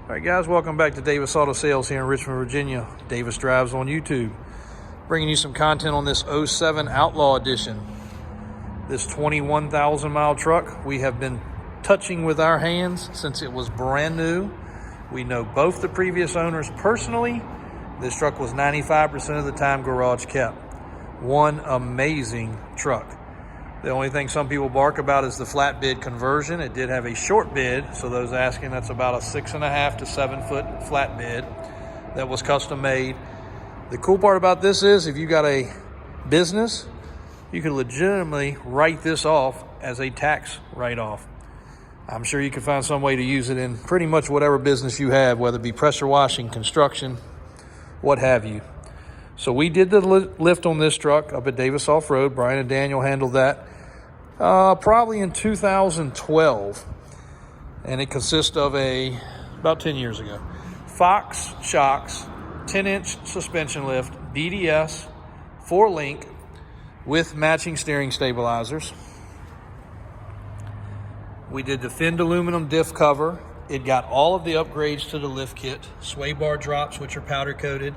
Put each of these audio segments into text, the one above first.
All right, guys, welcome back to Davis Auto Sales here in Richmond, Virginia. Davis Drives on YouTube. Bringing you some content on this 07 Outlaw Edition. This 21,000 mile truck we have been touching with our hands since it was brand new. We know both the previous owners personally. This truck was 95% of the time garage kept. One amazing truck. The only thing some people bark about is the flat bed conversion. It did have a short bed, so those asking, that's about a 6.5 to 7 foot flat bed that was custom made. The cool part about this is if you got a business, you can legitimately write this off as a tax write-off. I'm sure you can find some way to use it in pretty much whatever business you have, whether it be pressure washing, construction, what have you. So we did the lift on this truck up at Davis Off-Road. Brian and Daniel handled that probably in 2012. And it consists of about 10 years ago, Fox shocks, 10-inch suspension lift, BDS, 4-link with matching steering stabilizers. We did the finned aluminum diff cover. It got all of the upgrades to the lift kit. Sway bar drops, which are powder coated.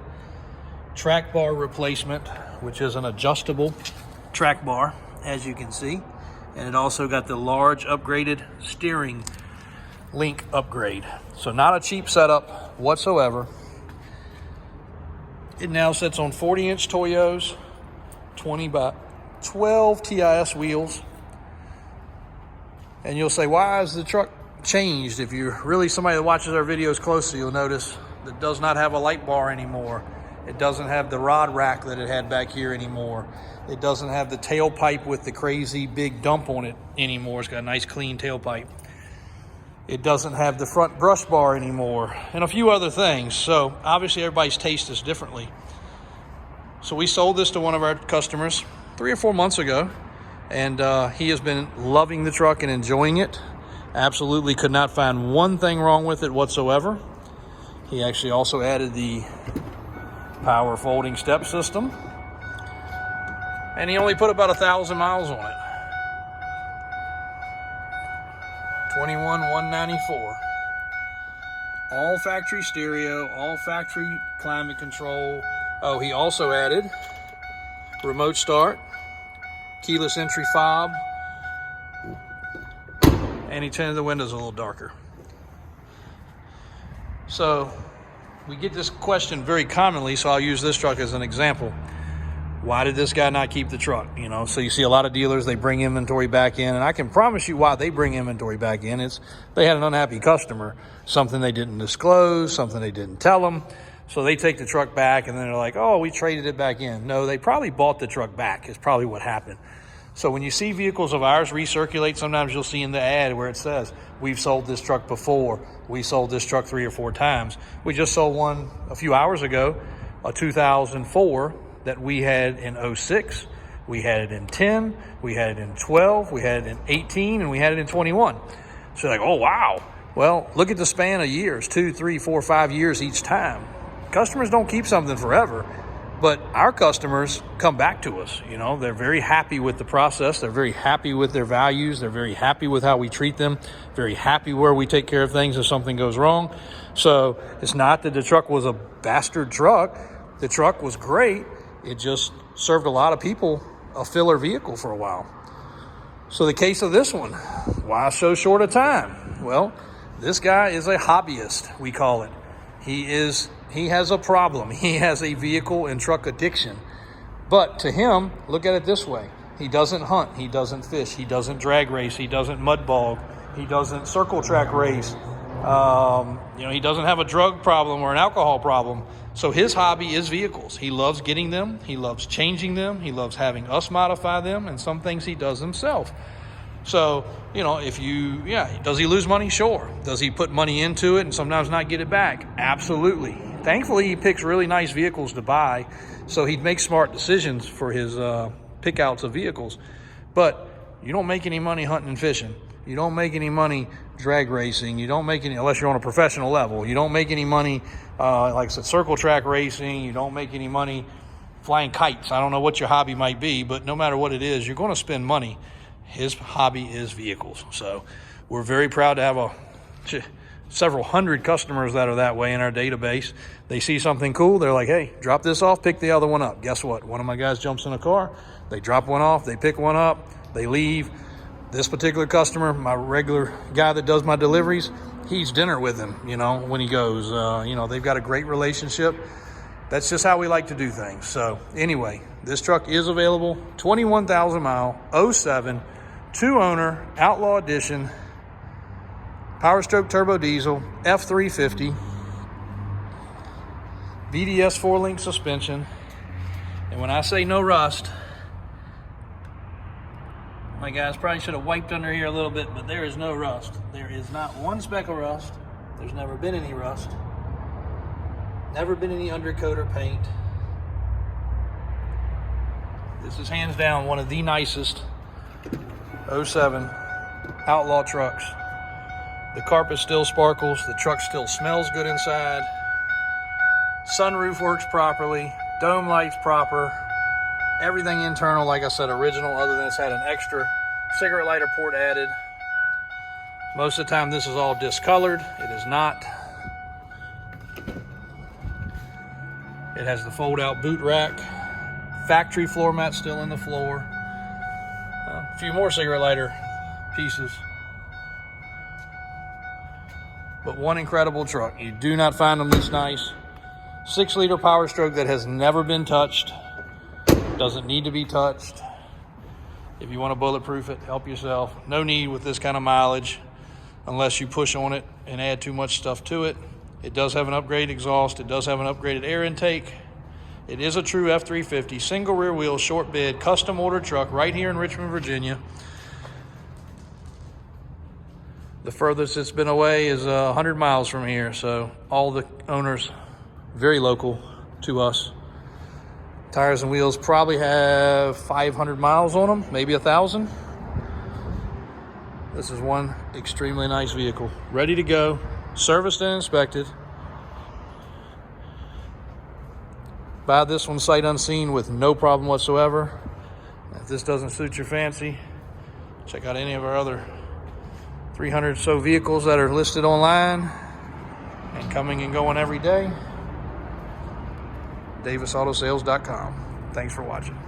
Track bar replacement, which is an adjustable track bar, as you can see. And it also got the large upgraded steering link upgrade. So not a cheap setup whatsoever. It now sits on 40-inch Toyos, 20 by 12 TIS wheels. And you'll say, why has the truck changed? If you're really somebody that watches our videos closely, you'll notice that it does not have a light bar anymore. It doesn't have the rod rack that it had back here anymore. It doesn't have the tailpipe with the crazy big dump on it anymore. It's got a nice clean tailpipe. It doesn't have the front brush bar anymore, and a few other things. So obviously everybody's taste is differently. So we sold this to one of our customers 3 or 4 months ago, and he has been loving the truck and enjoying it. Absolutely could not find one thing wrong with it whatsoever. He actually also added the power folding step system, and he only put about 1,000 miles on it. 21,194. All factory stereo, all factory climate control. Oh, he also added remote start, keyless entry fob, and he tinted the windows a little darker. So we get this question very commonly, so I'll use this truck as an example. Why did this guy not keep the truck? You know, so you see a lot of dealers, they bring inventory back in, and I can promise you why they bring inventory back in. It's they had an unhappy customer, something they didn't disclose, something they didn't tell them. So they take the truck back, and then they're like, oh, we traded it back in. No, they probably bought the truck back is probably what happened. So when you see vehicles of ours recirculate, sometimes you'll see in the ad where it says, we've sold this truck before. We sold this truck 3 or 4 times. We just sold one a few hours ago, a 2004 that we had in 06. We had it in 10, we had it in 12, we had it in 18, and we had it in 21. So like, oh, wow. Well, look at the span of years, 2, 3, 4, 5 years each time. Customers don't keep something forever. But our customers come back to us. You know, they're very happy with the process. They're very happy with their values. They're very happy with how we treat them. Very happy where we take care of things if something goes wrong. So it's not that the truck was a bastard truck. The truck was great. It just served a lot of people a filler vehicle for a while. So the case of this one, why so short a time? Well, this guy is a hobbyist, we call it. He has a problem. He has a vehicle and truck addiction. But to him, look at it this way. He doesn't hunt. He doesn't fish. He doesn't drag race. He doesn't mud bog. He doesn't circle track race. He doesn't have a drug problem or an alcohol problem. So his hobby is vehicles. He loves getting them. He loves changing them. He loves having us modify them. And some things he does himself. So, does he lose money? Sure. Does he put money into it and sometimes not get it back? Absolutely. Thankfully, he picks really nice vehicles to buy, so he makes smart decisions for his pickouts of vehicles. But you don't make any money hunting and fishing. You don't make any money drag racing. You don't make any, unless you're on a professional level. You don't make any money, like I said, circle track racing. You don't make any money flying kites. I don't know what your hobby might be, but no matter what it is, you're going to spend money. His hobby is vehicles. So we're very proud to have several hundred customers that are that way in our database. They see something cool, they're like, hey, drop this off, pick the other one up. Guess what? One of my guys jumps in a car, they drop one off, they pick one up, they leave. This particular customer, my regular guy that does my deliveries, he eats dinner with him, you know, when he goes. You know, they've got a great relationship. That's just how we like to do things. So anyway, this truck is available, 21,000 mile, 07, 2-owner, Outlaw Edition, Power Stroke Turbo Diesel, F350, BDS 4-link suspension. And when I say no rust, my guys probably should have wiped under here a little bit, but there is no rust. There is not one speck of rust. There's never been any rust. Never been any undercoat or paint. This is hands down one of the nicest 07 Outlaw trucks. The carpet still sparkles. The truck still smells good inside. Sunroof works properly. Dome lights proper. Everything internal, like I said, original, other than it's had an extra cigarette lighter port added. Most of the time this is all discolored. It is not. It has the fold out boot rack. Factory floor mat still in the floor. A few more cigarette lighter pieces. But one incredible truck. You do not find them this nice. 6-liter Power Stroke that has never been touched. Doesn't need to be touched. If you want to bulletproof it, help yourself. No need with this kind of mileage unless you push on it and add too much stuff to it. It does have an upgraded exhaust. It does have an upgraded air intake. It is a true F350, single rear wheel, short bed, custom ordered truck right here in Richmond, Virginia. The furthest it's been away is 100 miles from here. So all the owners, very local to us. Tires and wheels probably have 500 miles on them, maybe 1,000. This is one extremely nice vehicle. Ready to go, serviced and inspected. Buy this one sight unseen with no problem whatsoever. If this doesn't suit your fancy, check out any of our other 300 or so vehicles that are listed online and coming and going every day. DavisAutosales.com. Thanks for watching.